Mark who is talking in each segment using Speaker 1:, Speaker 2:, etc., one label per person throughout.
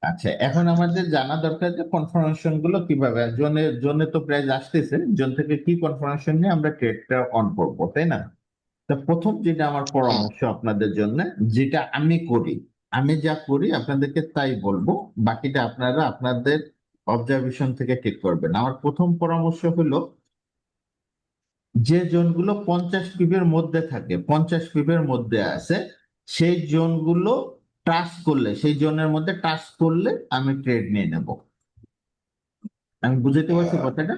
Speaker 1: আচ্ছা, এখন আমাদের জানা দরকার যে কনফার্মেশন গুলো কিভাবে জোনে জোনে তো প্রাইস আসতেছে, জোন থেকে কি কনফার্মেশন নিয়ে আমরা ট্রেডটা অন করবো, তাই না? তো প্রথম যেটা আমার
Speaker 2: হ্যাঁ।
Speaker 1: পরামর্শ আপনাদের জন্য, যেটা আমি করি, আমি যা করি আপনাদেরকে তাই বলবো, বাকিটা আপনারা আপনাদের অবজারভেশন থেকে ঠিক করবেন। আমার প্রথম পরামর্শ হলো, যে জোনগুলো 50 পিপের মধ্যে থাকে, 50 পিপের মধ্যে আছে, সেই জোনগুলো টাচ করলে, সেই জোনের মধ্যে টাচ করলে আমি ট্রেড নিয়ে নেব। আমি বুঝাতে পারছি
Speaker 2: আহ,
Speaker 1: কথাটা?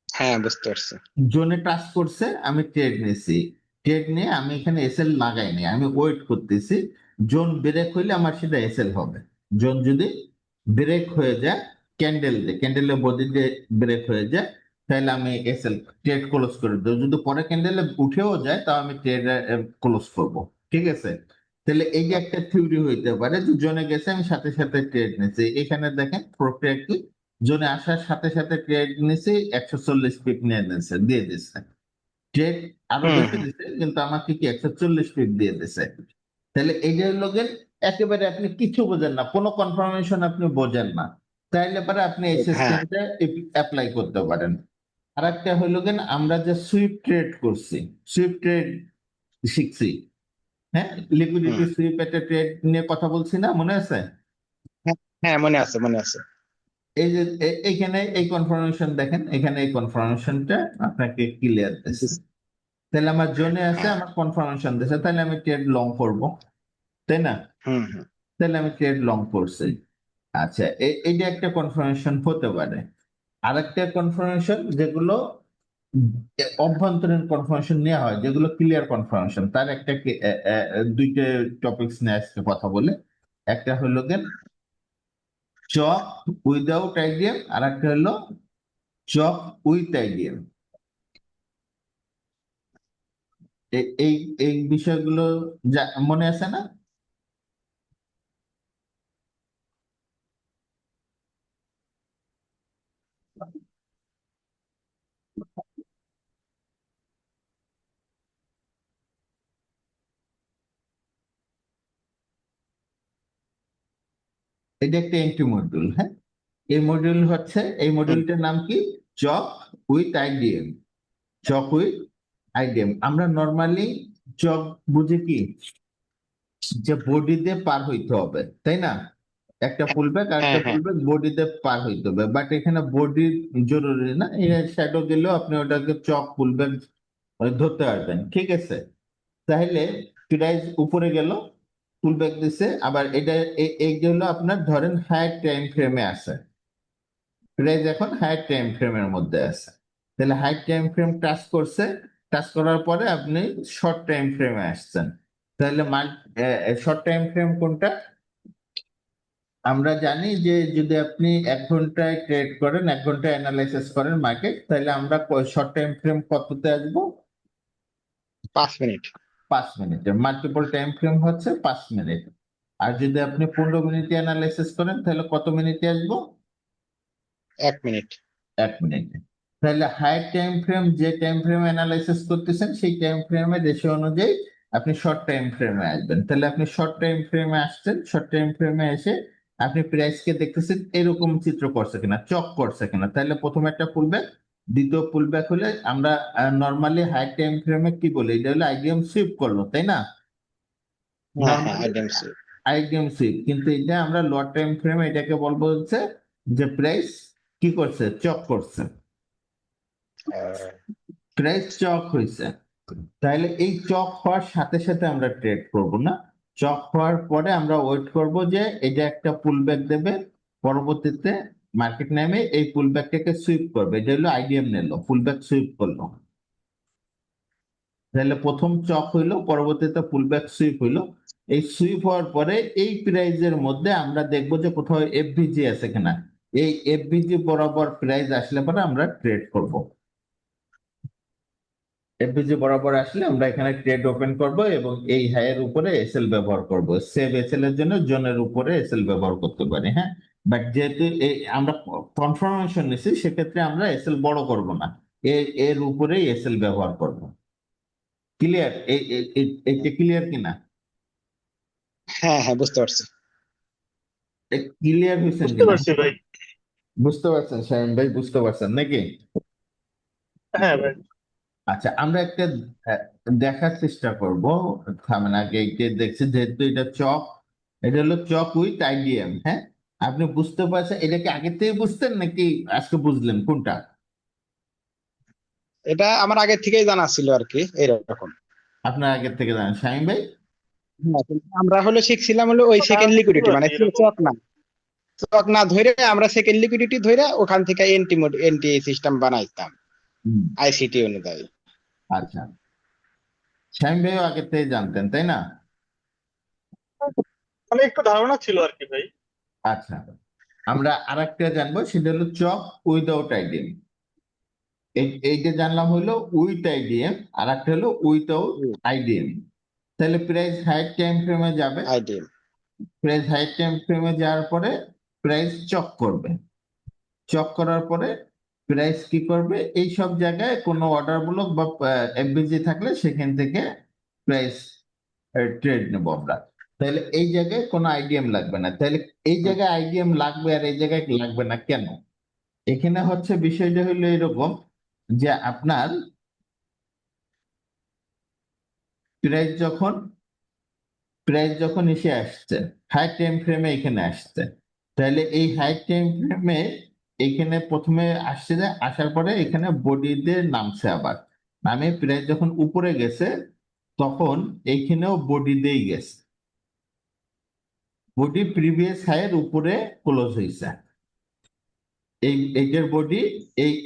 Speaker 2: হ্যাঁ, বুঝতে পারছি।
Speaker 1: জোনে টাচ করছে, আমি ট্রেড নিয়েছি। ট্রেড নিয়ে আমি এখানে এসএল লাগাইনি, আমি ওয়েট করতেছি। জোন ব্রেক হইলে আমার সেটা এসএল হবে। জোন যদি ব্রেক হয়ে যায়, ক্যান্ডেলের বডি দিয়ে ব্রেক হয়ে যায়, তাহলে আমি এসএল ট্রেড ক্লোজ করে দেবো। যদি পরে ক্যান্ডেলে উঠেও যায়, তাও আমি ট্রেড ক্লোজ করবো। ঠিক আছে? তাহলে এই যে একটা থিওরি হইতে পারে যে জোনে গেছে, আমি সাথে সাথে ট্রেড নিয়েছি। এখানে দেখেন প্রক্রিয়া কি, জোনে আসার সাথে সাথে ট্রেড নিয়েছি, 140 পিপ নিয়ে নিয়েছে, দিয়ে দিচ্ছে। ট্রেড আরো
Speaker 2: হুম,
Speaker 1: বেশি
Speaker 2: হুম।
Speaker 1: দিচ্ছে, কিন্তু আমাকে কি 140 পিপ দিয়ে দিছে। তাহলে এই যে লোকের একেবারে আপনি কিছু বোঝেন না, কোনো কনফার্মেশন আপনি বোঝেন না, তাইলে পরে আপনি এই
Speaker 2: হ্যাঁ।
Speaker 1: সিস্টেমটা অ্যাপ্লাই করতে পারেন। আর একটা হইলো কেন, আমরা যে সুইপ ট্রেড করছি, সুইপ ট্রেড শিখছি, হ্যাঁ,
Speaker 2: হুম।
Speaker 1: লিকুইডিটি সুইপ একটা ট্রেড নিয়ে কথা বলছি না, মনে আছে?
Speaker 2: হ্যাঁ, হ্যাঁ, মনে আছে, মনে আছে।
Speaker 1: এই যে এইখানে এই কনফার্মেশন দেখেন, এখানে এই কনফার্মেশনটা আপনাকে ক্লিয়ার দিচ্ছে। তাহলে আমার জোনে আছে,
Speaker 2: হ্যাঁ।
Speaker 1: আমার কনফার্মেশন দিচ্ছে, তাহলে আমি ট্রেড লং করব, তাই না?
Speaker 2: হুম, হুম।
Speaker 1: তাহলে আমি ট্রেড লং করছি। আচ্ছা, এইটা একটা কনফার্মেশন হতে পারে। আরেকটা কনফার্মেশন যেগুলো অভ্যন্তরীণ কনফার্মেশন নেওয়া হয়, যেগুলো ক্লিয়ার কনফার্মেশন, তার একটা দুইটা টপিকস নিয়ে আজকে কথা বলে। একটা হলো গেন চক উইদাউট আইডিএম, আর একটা হলো চক উইথ আইডিএম। এই এই বিষয়গুলো যা মনে আছে না? এটা একটা এন্ট্রি মডিউল, হ্যাঁ। এই
Speaker 2: হুম।
Speaker 1: মডিউলটার নাম কি? Chalk with IDM. Chalk with IDM. আমরা নর্মালি চক বুঝি কি, যে বডি দিয়ে পার হইতে হবে, তাই না? একটা পুলব্যাক আর
Speaker 2: হ্যাঁ,
Speaker 1: একটা
Speaker 2: হ্যাঁ।
Speaker 1: পুলব্যাক বডি দিয়ে পার হইতে হবে, বাট এখানে বডি জরুরি না, শ্যাডো গেলেও আপনি ওটাকে চক পুলব্যাক ধরতে পারবেন। ঠিক আছে? তাহলে প্রাইস উপরে গেল, পুলব্যাক দিছে, আবার এটা এই যে হলো আপনার ধরেন হায়ার টাইম ফ্রেমে আছে, প্রাইস এখন হায়ার টাইম ফ্রেমের মধ্যে আছে। তাহলে হায়ার টাইম ফ্রেম টাচ করছে, টাচ করার পরে আপনি শর্ট টাইম ফ্রেমে আসছেন। তাহলে শর্ট টাইম ফ্রেম কোনটা? আমরা জানি যে যদি আপনি 1 ঘন্টায় ট্রেড করেন, 1 ঘন্টায় অ্যানালাইসিস করেন মার্কেট, তাহলে আমরা শর্ট টাইম ফ্রেম কততে আসবো?
Speaker 2: 5 মিনিট।
Speaker 1: 5 মিনিটে। মাল্টিপল টাইম ফ্রেম হচ্ছে 5 মিনিট। আর যদি আপনি 15 মিনিটে অ্যানালাইসিস করেন, তাহলে কত মিনিটে আসবো?
Speaker 2: 1 মিনিট।
Speaker 1: 1 মিনিটে। তাহলে হাই টাইম ফ্রেম, যে টাইম ফ্রেম অ্যানালাইসিস করতেছেন, সেই টাইম ফ্রেমের রেশিও অনুযায়ী আপনি শর্ট টাইম ফ্রেমে আসবেন। তাহলে আপনি শর্ট টাইম ফ্রেমে আসছেন, শর্ট টাইম ফ্রেমে এসে আপনি প্রাইসকে দেখতেছেন এরকম চিত্র করছে কিনা, চক করছে কিনা। তাহলে প্রথম একটা পুলব্যাক, দ্বিতীয় পুলব্যাক হলে আমরা নর্মালি হাই টাইম ফ্রেমে কি বলি, এটা হলো আইডিএম সুইপ করলো, তাই না?
Speaker 2: হ্যাঁ, হ্যাঁ,
Speaker 1: নর্মালি
Speaker 2: আইডেন্সি।
Speaker 1: আইডিএম সুইপ, কিন্তু এটা আমরা লো টাইম ফ্রেমে এটাকে বলবো হচ্ছে যে প্রাইস কি করছে, চক করছে, প্রাইস চক হয়েছে। তাহলে এই চক হওয়ার সাথে সাথে আমরা ট্রেড করব না। চক হওয়ার পরে আমরা ওয়েট করব যে এটা একটা পুলব্যাক দেবে, পরবর্তীতে মার্কেট নেমে এই পুলব্যাকটাকে সুইপ করবে। এটা হলো আইডিএম নিল, পুলব্যাক সুইপ করলো। তাহলে প্রথম চক হইলো, পরবর্তীতে পুলব্যাক সুইপ হইলো। এই সুইপ হওয়ার পরে এই প্রাইজের মধ্যে আমরা দেখবো যে কোথাও এফভিজি আছে কিনা। এই এফভিজি বরাবর প্রাইস আসলে পরে আমরা ট্রেড করব। এফভিজি বরাবর আসলে আমরা এখানে ট্রেড ওপেন করব এবং এই হাইয়ের উপরে এসএল ব্যবহার করব। সেভ এসএল এর জন্য জোনের উপরে এসএল ব্যবহার করতে পারি, হ্যাঁ। বাট যেহেতু এই আমরা কনফার্মেশন নিছি, সেক্ষেত্রে আমরা এসএল বড় করব না, এর এর উপরেই এসএল ব্যবহার করব। ক্লিয়ার? এইটা ক্লিয়ার কিনা?
Speaker 2: হ্যাঁ, হ্যাঁ, বুঝতে পারছি।
Speaker 1: ক্লিয়ার হয়েছেন
Speaker 3: বুঝতে
Speaker 1: কিনা?
Speaker 3: পারছি ভাই।
Speaker 1: বুঝতে পারছেন শামীম ভাই, বুঝতে পারছেন নাকি?
Speaker 3: হ্যাঁ ভাই।
Speaker 1: আচ্ছা, আমরা একটা আহ, দেখার চেষ্টা করব। থামেন, আগে এটা দেখছি, যেহেতু এটা চক, এটা হলো চক উইথ আইডিএম। হ্যাঁ, আপনি বুঝতে পারছেন? এটা কি আগে থেকে বুঝতেন নাকি আজকে বুঝলেন কোনটা?
Speaker 2: এটা আমার আগে থেকেই জানা ছিল আর কি এরকম।
Speaker 1: আপনার আগের থেকে জানেন শামীম ভাই?
Speaker 2: হ্যাঁ, কিন্তু আমরা হলো শিখছিলাম হলো ওই সেকেন্ড
Speaker 3: ধারণা ছিল
Speaker 2: লিকুইডিটি
Speaker 3: আর
Speaker 2: মানে
Speaker 3: কি এরকম।
Speaker 2: চক না ধরে আমরা সেকেন্ড লিকুইডিটি ধরে ওখান থেকে এনটি সিস্টেম বানাইতাম
Speaker 1: হুম,
Speaker 2: আইসিটি অনুযায়ী।
Speaker 1: আচ্ছা, শামীম ভাইও আগের থেকে জানতেন তাই না?
Speaker 3: মানে একটু ধারণা ছিল আর কি ভাই।
Speaker 1: আচ্ছা, আমরা আরেকটা জানবো, সেটা হলো চক উইদাউট আইডিএম। এইটা জানলাম হলো উইথ আইডিএম, আর একটা হলো উইথাউট আইডিএম। তাহলে প্রাইস হাইট টাইম ফ্রেমে যাবে।
Speaker 2: আইডিএম।
Speaker 1: প্রাইস হাইট টাইম ফ্রেমে যাওয়ার পরে প্রাইস চক করবে। চক করার পরে প্রাইস কি করবে, এই সব জায়গায় কোনো অর্ডার ব্লক বা এফবিজি থাকলে সেখান থেকে প্রাইস ট্রেড নেবো আমরা। তাহলে এই জায়গায় কোনো আইডিএম লাগবে না। তাহলে এই জায়গায় আইডিএম লাগবে আর এই জায়গায় লাগবে না কেন? এখানে হচ্ছে বিষয়টা হলো এরকম, যে আপনার প্রাইস যখন প্রাইস যখন এসে আসছে হাই টাইম ফ্রেমে এখানে আসছে, তাহলে এই হাই টাইম ফ্রেমে এখানে প্রথমে আসছে, যে আসার পরে এখানে বডিতে নামছে, আবার নামে প্রাইস যখন উপরে গেছে তখন এইখানেও বডি দিয়েই গেছে, বডি প্রিভিয়াস হাইয়ের উপরে ক্লোজ হয়েছে। এইটার বডি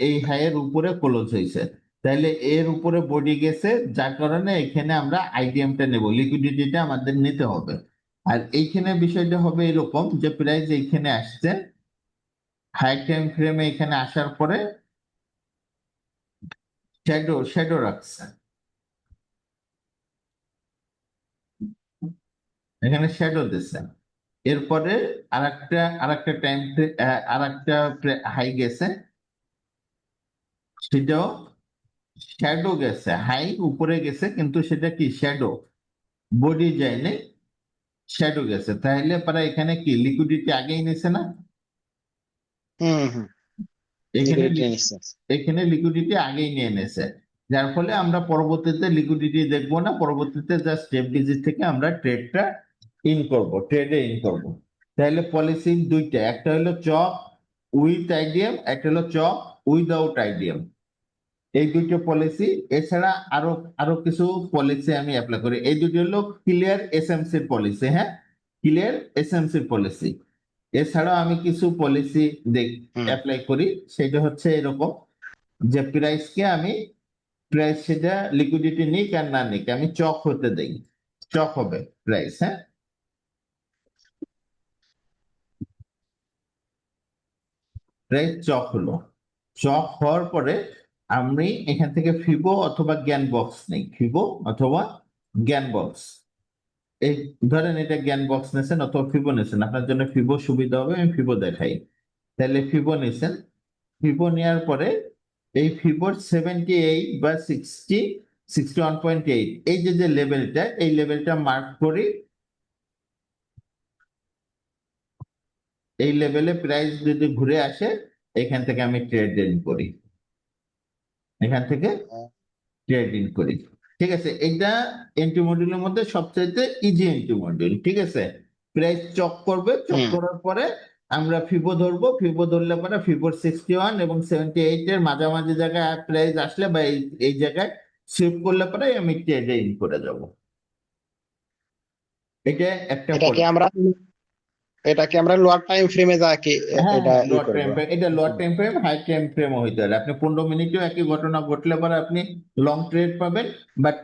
Speaker 1: এই হাইয়ের উপরে ক্লোজ হয়েছে, তাহলে এর উপরে বডি গেছে, যার কারণে এখানে আমরা আইডিএমটা নেব, লিকুইডিটিটা আমাদের নিতে হবে। আর এইখানে বিষয়টা হবে এরকম, যে প্রাইস এইখানে আসছে, হাই টাইম ফ্রেমে এখানে আসার পরে শ্যাডো শ্যাডো রাখছে, এখানে শ্যাডো দিচ্ছে। এরপরে আরেকটা টাইম, আরেকটা হাই গেছে, সেটাও শ্যাডো গেছে, হাই উপরে গেছে কিন্তু সেটা কি শ্যাডো, বডি যায়নি, শ্যাডো গেছে। তাহলে পরে এখানে কি লিকুইডিটি আগেই নিছে না?
Speaker 2: হুম হুম।
Speaker 1: এখানে
Speaker 2: লিকুইডিটি নিচ্ছে।
Speaker 1: এখানে লিকুইডিটি আগেই নিয়ে নিছে, যার ফলে আমরা পরবর্তীতে লিকুইডিটি দেখবো না, পরবর্তীতে জাস্ট স্টেপ ডিজিট থেকে আমরা ট্রেডটা ট্রেডে ইন করব। তাহলে পলিসি দুইটা, একটা হলো চক উইথ আইডিএম, একটা হলো চক উইদাউট আইডিএম। এই দুটো পলিসি, এছাড়া আরো আরো কিছু পলিসি আমি অ্যাপ্লাই করি। এই দুটো হলো ক্লিয়ার এসএমসির পলিসি। হ্যাঁ, ক্লিয়ার এসএমসির পলিসি। এছাড়াও আমি কিছু পলিসি
Speaker 2: হুম।
Speaker 1: অ্যাপ্লাই করি, সেটা হচ্ছে এরকম, যে প্রাইসকে আমি, প্রাইস সেটা লিকুইডিটি নিক আর না নিক, আমি চক হতে দেই, চক হবে প্রাইস। হ্যাঁ, প্রাইস চক হলো, চক হওয়ার পরে আমি এখান থেকে ফিবো অথবা জ্ঞান বক্স নেই, ফিবো অথবা জ্ঞান বক্স। এই ধরেন এটা জ্ঞান বক্স নিয়েছেন অথবা ফিবো নিয়েছেন, আপনার জন্য ফিবো সুবিধা হবে, আমি ফিবো দেখাই। তাহলে ফিবো নিয়েছেন, ফিবো নেওয়ার পরে এই ফিবোর 78 বা 61.8, এই যে যে লেভেলটা, এই লেভেলটা মার্ক করি। এই লেভেলে প্রাইস যদি ঘুরে আসে, এখান থেকে আমি ট্রেড ইন করি, এখান থেকে ট্রেড ইন করি। ঠিক আছে, এটা এন্ট্রি মডিউলের মধ্যে সবচাইতে ইজি এন্ট্রি মডিউল। ঠিক আছে, প্রাইস চক করবে, চক
Speaker 2: হুম।
Speaker 1: করার পরে আমরা ফিবো ধরবো, ফিবো ধরলে পরে ফিবোর 61 এবং 78 এর মাঝামাঝি জায়গায় প্রাইস আসলে বা এই এই জায়গায় সুইপ করলে পরে আমি ট্রেডে ইন করে যাব। এটা একটা
Speaker 2: এটা কি
Speaker 1: পলিসি।
Speaker 2: আমরা এটা কি আমরা লোয়ার টাইম ফ্রেমে যা কি
Speaker 1: হ্যাঁ
Speaker 2: এটা
Speaker 1: হ্যাঁ,
Speaker 2: ই
Speaker 1: লোয়ার
Speaker 2: করব?
Speaker 1: টাইম ফ্রেম, এটা lower time frame, high time ফ্রেমও হইতে পারে। আপনি 15 মিনিটেও একই ঘটনা ঘটলে পরে আপনি লং ট্রেড পাবেন, বাট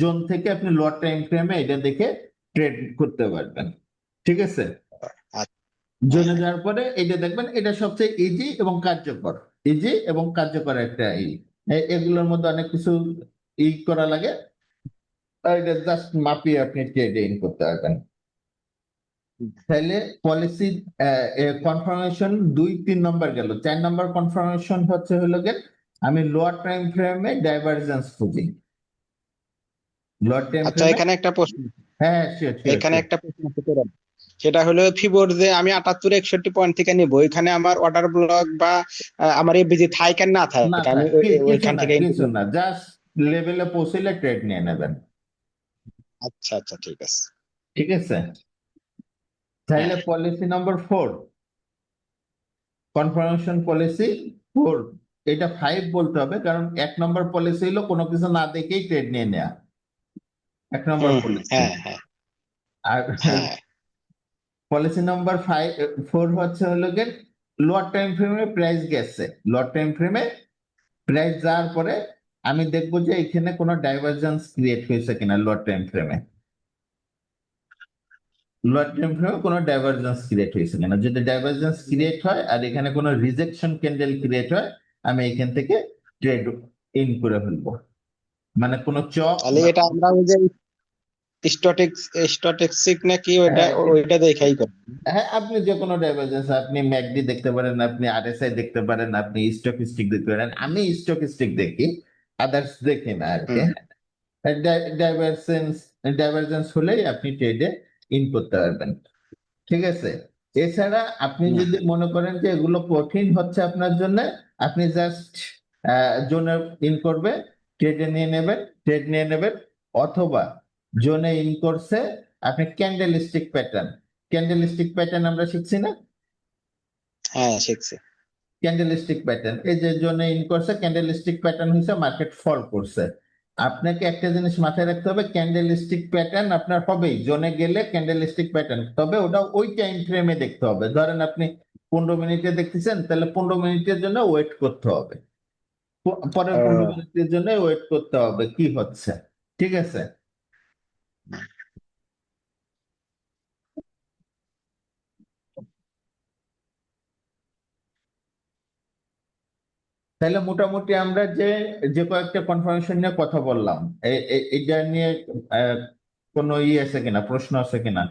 Speaker 1: জোন থেকে আপনি লোয়ার টাইম ফ্রেমে এটা দেখে ট্রেড করতে পারবেন। ঠিক আছে,
Speaker 2: আচ্ছা। হ্যাঁ
Speaker 1: জোনে
Speaker 2: হ্যাঁ।
Speaker 1: যাওয়ার পরে এটা দেখবেন, এটা সবচেয়ে ইজি এবং কার্যকর, ইজি এবং কার্যকর একটা এগুলোর মধ্যে অনেক কিছু করা লাগে, আর এটা জাস্ট মাপিয়ে আপনি ট্রেড ইন করতে পারবেন। তাহলে পলিসি কনফার্মেশন 2 3 নম্বর গেল, 4 নম্বর কনফার্মেশন হচ্ছে হলো গিয়ে আমি লোয়ার টাইম ফ্রেমে ডাইভারজেন্স খুঁজি, লোয়ার টাইম
Speaker 2: আচ্ছা,
Speaker 1: ফ্রেমে।
Speaker 2: এখানে একটা প্রশ্ন,
Speaker 1: হ্যাঁ শিওর শিওর
Speaker 2: এখানে
Speaker 1: শিওর।
Speaker 2: একটা প্রশ্ন আছে তোর। সেটা হলো ফিবোর যে আমি 78 61 পয়েন্ট থেকে নিব, ওইখানে আমার অর্ডার ব্লক বা আমার এফবিজি থাক আর না
Speaker 1: না
Speaker 2: থাকে, আমি
Speaker 1: থাক কিছু
Speaker 2: ওইখান
Speaker 1: না,
Speaker 2: থেকে
Speaker 1: কিছু না, জাস্ট লেভেলে পৌঁছলে ট্রেড নিয়ে নেবেন।
Speaker 2: আচ্ছা আচ্ছা, ঠিক আছে।
Speaker 1: ঠিক আছে, তাহলে
Speaker 2: হ্যাঁ
Speaker 1: পলিসি নম্বর 4, কনফার্মেশন পলিসি 4, এটা 5 বলতে হবে, কারণ 1 নম্বর পলিসি হলো কোনো কিছু না দেখেই ট্রেড নিয়ে নেওয়া, 1 নম্বর পলিসি।
Speaker 2: হ্যাঁ হ্যাঁ
Speaker 1: আর
Speaker 2: হ্যাঁ।
Speaker 1: পলিসি নাম্বার 4 হচ্ছে হলো গিয়ে লোয়ার টাইম ফ্রেমে প্রাইস গেছে, লোয়ার টাইম ফ্রেমে প্রাইস যাওয়ার পরে আমি দেখবো যে এখানে কোনো ডাইভারজেন্স ক্রিয়েট হয়েছে কিনা। লোয়ার টাইম ফ্রেমে কোনো ডাইভারজেন্স ক্রিয়েট হয়েছে কিনা, যদি ডাইভারজেন্স ক্রিয়েট হয় আর এখানে কোনো রিজেকশন ক্যান্ডেল ক্রিয়েট হয়, আমি এখান থেকে ট্রেড ইন করে ফেলবো। মানে কোনো চক
Speaker 2: তাহলে
Speaker 1: বা
Speaker 2: এটা আমরা ওই যে স্ট্যাটিস্টিক নাকি ওইটা,
Speaker 1: হ্যাঁ,
Speaker 2: ওইটা দেখাই করব।
Speaker 1: হ্যাঁ, আপনি যে কোনো ডাইভারজেন্স, আপনি ম্যাকডি দেখতে পারেন, আপনি আরএসআই দেখতে পারেন, আপনি স্টকিস্টিক দেখতে পারেন, আমি স্টকিস্টিক দেখি, আদার্স দেখি না আর কি।
Speaker 2: হুম
Speaker 1: ডাইভারজেন্স ডাইভারজেন্স হলেই আপনি ট্রেডে ইন করতে পারবেন। ঠিক আছে, এছাড়া আপনি
Speaker 2: হুম
Speaker 1: যদি মনে করেন যে এগুলো কঠিন হচ্ছে আপনার জন্য, আপনি জাস্ট জোনে ইন করবে, ট্রেড নিয়ে নেবেন, অথবা জোনে ইন করছে আপনি ক্যান্ডেল স্টিক প্যাটার্ন আমরা শিখছি না,
Speaker 2: হ্যাঁ, শিখছি।
Speaker 1: ক্যান্ডেল স্টিক প্যাটার্ন, এই যে জোনে ইন করছে ক্যান্ডেল স্টিক প্যাটার্ন হয়েছে, মার্কেট ফল করছে। আপনাকে একটা জিনিস মাথায় রাখতে হবে, ক্যান্ডেল স্টিক প্যাটার্ন আপনার হবেই, জোনে গেলে ক্যান্ডেল স্টিক প্যাটার্ন, তবে ওটা ওই টাইম ফ্রেমে দেখতে হবে। ধরেন আপনি 15 মিনিটে দেখতেছেন, তাহলে 15 মিনিটের জন্য ওয়েট করতে হবে, পরের 15 মিনিটের জন্য ওয়েট করতে হবে কি হচ্ছে। ঠিক আছে, তাহলে মোটামুটি আমরা যে যে কয়েকটা কনফার্মেশন নিয়ে কথা বললাম, এটা নিয়ে আহ, কোনো আছে কিনা, প্রশ্ন আছে কিনা?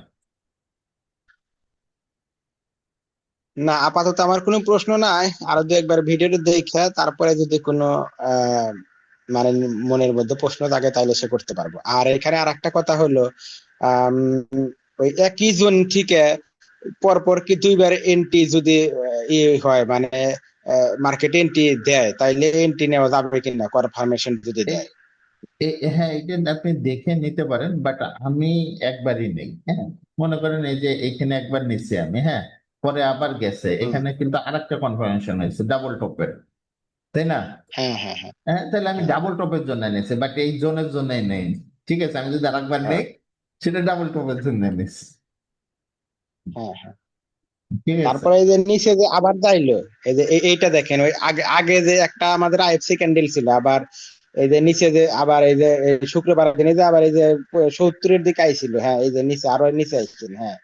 Speaker 2: না, আপাতত আমার কোনো প্রশ্ন নাই। আরো দু একবার ভিডিওটা দেখে তারপরে যদি কোনো আহ মানে মনের মধ্যে প্রশ্ন থাকে তাহলে সে করতে পারবো। আর এখানে আর একটা কথা হলো, আম, ওই একই জোন থেকে পরপর কি দুইবার এন্ট্রি যদি ইয়ে হয়, মানে মার্কেট এন্ট্রি দেয়, তাইলে এন্ট্রি নেওয়া যাবে কিনা কনফার্মেশন যদি দেয়?
Speaker 1: হ্যাঁ, এটা আপনি দেখে নিতে পারেন, বাট আমি একবারই নেই। হ্যাঁ, মনে করেন এই যে এখানে একবার নিচ্ছি আমি, হ্যাঁ, পরে আবার গেছে,
Speaker 2: হুম,
Speaker 1: এখানে কিন্তু আরেকটা কনফার্মেশন হয়েছে ডাবল টপের, তাই না?
Speaker 2: হ্যাঁ হ্যাঁ হ্যাঁ
Speaker 1: হ্যাঁ, তাহলে আমি
Speaker 2: হ্যাঁ
Speaker 1: ডাবল টপের জন্য নিচ্ছি, বাট এই জোনের জন্যই নেই। ঠিক আছে, আমি যদি আরেকবার
Speaker 2: হ্যাঁ
Speaker 1: নেই, সেটা ডাবল টপের জন্য নিচ্ছি।
Speaker 2: হ্যাঁ হ্যাঁ।
Speaker 1: ঠিক আছে,
Speaker 2: তারপরে এই যে নিচে যে আবার যাইলো, এই যে এইটা দেখেন, ওই আগে আগে যে একটা আমাদের আইএফসি ক্যান্ডেল ছিল, আবার এই যে নিচে যে আবার এই যে এই শুক্রবার দিনে যে আবার এই যে 70-এর দিকে আইছিল, হ্যাঁ এই যে নিচে আরো নিচে আইছিল, হ্যাঁ।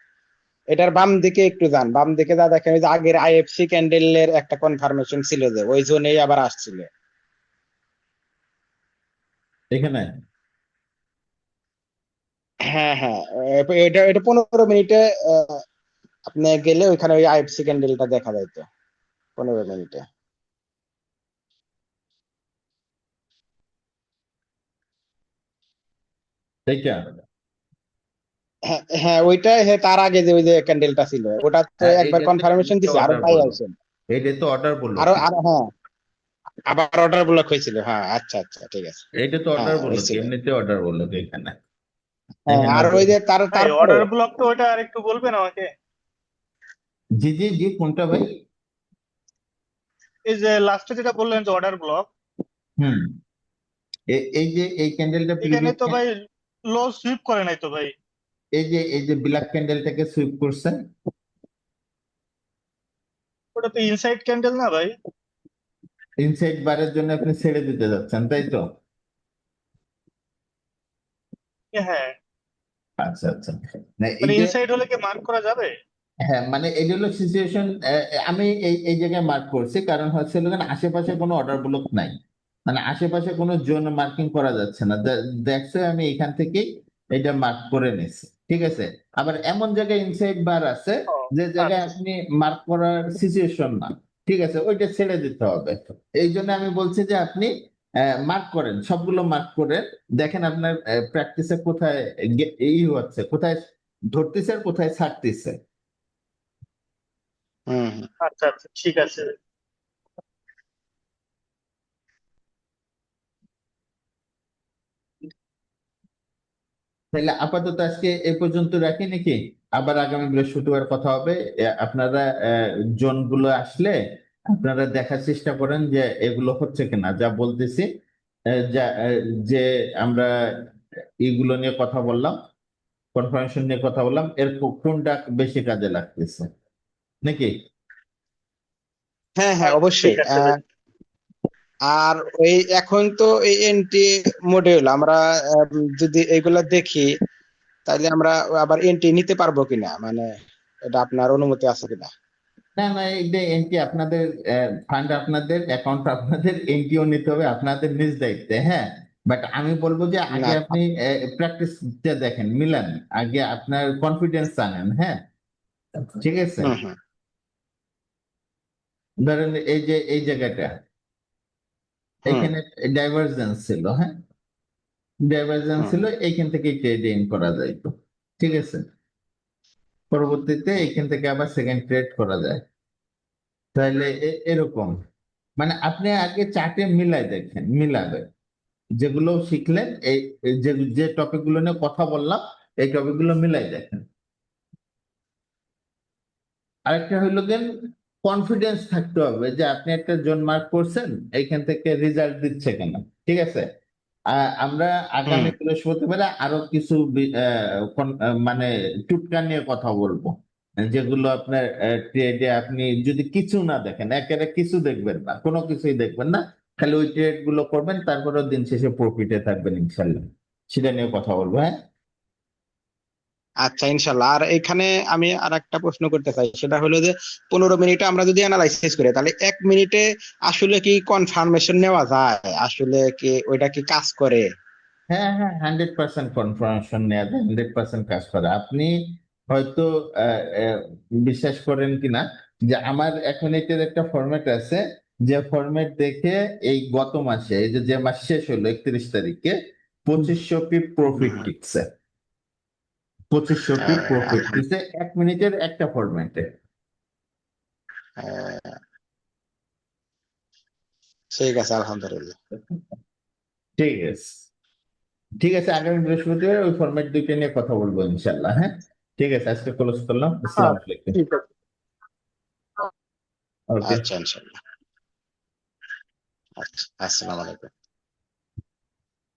Speaker 2: এটার বাম দিকে একটু যান, বাম দিকে যা দেখেন, ওই যে আগের আইএফসি ক্যান্ডেলের একটা কনফার্মেশন ছিল যে ওই জন্যই আবার আসছিল।
Speaker 1: এখানে
Speaker 2: হ্যাঁ হ্যাঁ, এটা এটা 15 মিনিটে আপনি গেলে ওইখানে ওই আইএফসি ক্যান্ডেলটা দেখা যাইতো 15 মিনিটে।
Speaker 1: এইটা
Speaker 2: হ্যাঁ হ্যাঁ, ওইটা হ্যাঁ, তার আগে যে ওই যে ক্যান্ডেলটা ছিল ওটা তো একবার কনফার্মেশন দিছে, আরো
Speaker 1: অর্ডার
Speaker 2: তাই
Speaker 1: বললো,
Speaker 2: আছে।
Speaker 1: এইটা তো অর্ডার বললো,
Speaker 2: আরো আরো হ্যাঁ, আবার অর্ডার ব্লক হয়েছিল, হ্যাঁ আচ্ছা আচ্ছা, ঠিক আছে।
Speaker 1: এইটা তো
Speaker 2: হ্যাঁ
Speaker 1: অর্ডার বললো কি,
Speaker 2: হয়েছিল।
Speaker 1: এমনিতে অর্ডার বললো কি এখানে?
Speaker 2: হ্যাঁ,
Speaker 1: এখানে
Speaker 2: আর ওই যে
Speaker 3: ভাই
Speaker 2: তারপরে
Speaker 3: অর্ডার ব্লক তো ওটা আর একটু বলবেন আমাকে?
Speaker 1: জি জি জি, কোনটা ভাই?
Speaker 3: এই যে লাস্টে যেটা বললেন যে অর্ডার ব্লক,
Speaker 1: হুম, এই যে এই ক্যান্ডেলটা
Speaker 3: এখানে
Speaker 1: প্রিভিয়াস,
Speaker 3: তো ভাই লো সুইপ করে নাই তো ভাই।
Speaker 1: এই যে ব্ল্যাক ক্যান্ডেলটাকে সুইপ করছে,
Speaker 3: ওটা তো ইনসাইড ক্যান্ডেল না ভাই?
Speaker 1: ইনসাইড বারের জন্য আপনি ছেড়ে দিতে যাচ্ছেন, তাই তো?
Speaker 3: হ্যাঁ,
Speaker 1: আচ্ছা আচ্ছা, না এই
Speaker 3: মানে
Speaker 1: যে,
Speaker 3: ইনসাইড হলে কি মার্ক করা যাবে?
Speaker 1: হ্যাঁ, মানে এই হলো সিচুয়েশন। আমি এই এই জায়গায় মার্ক করছি, কারণ হচ্ছে হলো গিয়ে আশেপাশে কোনো অর্ডার ব্লক নাই, মানে আশেপাশে কোনো জোন মার্কিং করা যাচ্ছে না। দেখছে আমি এখান থেকেই এটা মার্ক করে নিছি। ঠিক আছে, আবার এমন জায়গায় ইনসাইড বার আছে
Speaker 3: ও
Speaker 1: যে জায়গায়
Speaker 3: আচ্ছা।
Speaker 1: আপনি মার্ক করার সিচুয়েশন না। ঠিক আছে, ওইটা ছেড়ে দিতে হবে। এই জন্য আমি বলছি যে আপনি মার্ক করেন, সবগুলো মার্ক করেন, দেখেন আপনার প্র্যাকটিসে কোথায় এই হচ্ছে, কোথায় ধরতেছে আর কোথায় ছাড়তেছে।
Speaker 2: হুম হুম।
Speaker 3: আচ্ছা আচ্ছা ঠিক আছে।
Speaker 1: তাহলে আপাতত আজকে এ পর্যন্ত রাখি নাকি? আবার আগামী বৃহস্পতিবার কথা হবে। আপনারা জোন গুলো আসলে আপনারা দেখার চেষ্টা করেন যে এগুলো হচ্ছে কিনা, যা বলতেছি যা যে আমরা এগুলো নিয়ে কথা বললাম, কনফারেন্স নিয়ে কথা বললাম, এর কোনটা বেশি কাজে লাগতেছে নাকি?
Speaker 2: হ্যাঁ হ্যাঁ
Speaker 3: আচ্ছা ঠিক
Speaker 2: অবশ্যই।
Speaker 3: আছে ভাই।
Speaker 2: আর ওই এখন তো এই এনটি মডিউল আমরা যদি এগুলা দেখি, তাহলে আমরা আবার এনটি নিতে পারবো কিনা, মানে এটা আপনার অনুমতি আছে কিনা?
Speaker 1: না না, এটা এনটি আপনাদের ফান্ড, আপনাদের অ্যাকাউন্ট, আপনাদের এনটিও নিতে হবে আপনাদের নিজ দায়িত্বে, হ্যাঁ। বাট আমি বলবো যে
Speaker 2: না।
Speaker 1: আগে আপনি প্র্যাকটিসটা দেখেন, মিলান, আগে আপনার কনফিডেন্স আনেন, হ্যাঁ। ঠিক আছে।
Speaker 2: হুম হুম
Speaker 1: ধরেন এই যে এই জায়গাটা,
Speaker 2: হুম
Speaker 1: এখানে ডাইভারজেন্স ছিল, হ্যাঁ, ডাইভারজেন্স
Speaker 2: হুম
Speaker 1: ছিল, এইখান থেকে ট্রেড ইন করা যাইতো, ঠিক আছে। পরবর্তীতে
Speaker 2: হুম।
Speaker 1: এখান থেকে আবার সেকেন্ড ট্রেড করা যায়। তাহলে এরকম, মানে আপনি আগে চার্টে মিলাই দেখেন, মিলাবে যেগুলো শিখলেন, এই এই যে যে টপিক গুলো নিয়ে কথা বললাম, এই টপিক গুলো মিলাই দেখেন। আরেকটা হইলো গেন, কনফিডেন্স থাকতে হবে যে আপনি একটা জোন মার্ক করছেন, এইখান থেকে রেজাল্ট দিচ্ছে কেন, ঠিক আছে। আমরা
Speaker 2: হুম।
Speaker 1: আগামী বৃহস্পতিবারে আরো কিছু মানে টুটকা নিয়ে কথা বলবো, যেগুলো আপনার ট্রেডে আপনি যদি কিছু না দেখেন, একেবারে কিছু দেখবেন না, কোনো কিছুই দেখবেন না, খালি ওই ট্রেড গুলো করবেন, তারপরে দিন শেষে প্রফিটে থাকবেন ইনশাল্লাহ। সেটা নিয়ে কথা বলবো, হ্যাঁ।
Speaker 2: আচ্ছা ইনশাল্লাহ। আর এখানে আমি আর একটা প্রশ্ন করতে চাই, সেটা হলো যে 15 মিনিটে আমরা যদি অ্যানালাইসিস করি, তাহলে 1 মিনিটে আসলে কি কনফার্মেশন নেওয়া যায়, আসলে কি ওইটা কি কাজ করে?
Speaker 1: হ্যাঁ হ্যাঁ, 100% কনফার্মেশন নেওয়া যায়, 100% কাজ করে। আপনি হয়তো আহ, আহ, বিশ্বাস করেন কিনা, যে আমার এখন এটার একটা ফরম্যাট আছে, যে ফরম্যাট দেখে এই গত মাসে, এই যে যে মাস শেষ হলো 31 তারিখে, 2500 পিপ প্রফিট
Speaker 2: হুম।
Speaker 1: টিকছে, 2500 পিপ প্রফিট টিকছে 1 মিনিটের একটা ফরম্যাটে।
Speaker 2: আহ, ঠিক আছে, আলহামদুলিল্লাহ।
Speaker 1: ঠিক আছে, ঠিক আছে, আগামী বৃহস্পতিবার ওই ফরম্যাট দুইটা নিয়ে কথা বলবো ইনশাল্লাহ, হ্যাঁ। ঠিক আছে, আজকে ক্লোজ করলাম,
Speaker 3: হ্যাঁ
Speaker 1: আসসালামু আলাইকুম।
Speaker 3: ঠিক আছে।
Speaker 1: ওকে।
Speaker 2: আচ্ছা ইনশাল্লাহ। আচ্ছা, আসসালামু আলাইকুম।